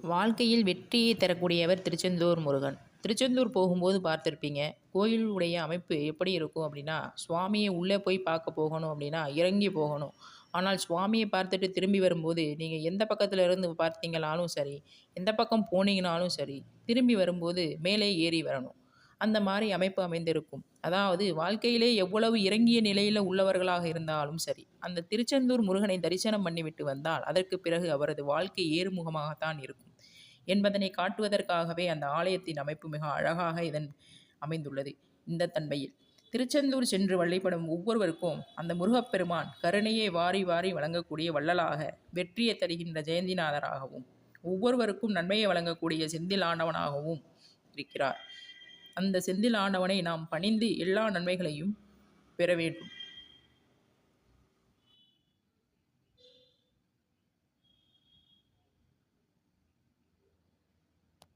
வாழ்க்கையில் வெற்றியை தரக்கூடியவர் திருச்செந்தூர் முருகன். திருச்செந்தூர் போகும்போது பார்த்துருப்பீங்க. கோயிலுடைய அமைப்பு எப்படி இருக்கும் அப்படின்னா, சுவாமிய உள்ளே போய் பார்க்க போகணும் அப்படின்னா, இறங்கி போகணும். ஆனால் சுவாமிய பார்த்துட்டு திரும்பி வரும்போது, நீங்க எந்த பக்கத்துல இருந்து பார்த்தீங்கனாலும் சரி, எந்த பக்கம் போனீங்கனாலும் சரி, திரும்பி வரும்போது மேலே ஏறி வரணும். அந்த மாரி அமைப்பு அமைந்திருக்கும். அதாவது வாழ்க்கையிலே எவ்வளவு இறங்கிய நிலையில உள்ளவர்களாக இருந்தாலும் சரி, அந்த திருச்செந்தூர் முருகனை தரிசனம் பண்ணிவிட்டு வந்தால், அதற்கு பிறகு அவரது வாழ்க்கை ஏறுமுகமாகத்தான் இருக்கும். என்பதனை காட்டுவதற்காகவே அந்த ஆலயத்தின் அமைப்பு மிக அழகாக அமைந்துள்ளது. இந்த தன்மையில் திருச்செந்தூர் சென்று வழிபடும் ஒவ்வொருவருக்கும் அந்த முருகப்பெருமான் கருணையை வாரி வாரி வழங்கக்கூடிய வள்ளலாக, வெற்றியை தருகின்ற ஜெயந்திநாதராகவும், ஒவ்வொருவருக்கும் நன்மையை வழங்கக்கூடிய செந்தில் ஆண்டவனாகவும் இருக்கிறார். அந்த செந்தில் ஆண்டவனை நாம் பணிந்து எல்லா நன்மைகளையும் பெற வேண்டும்.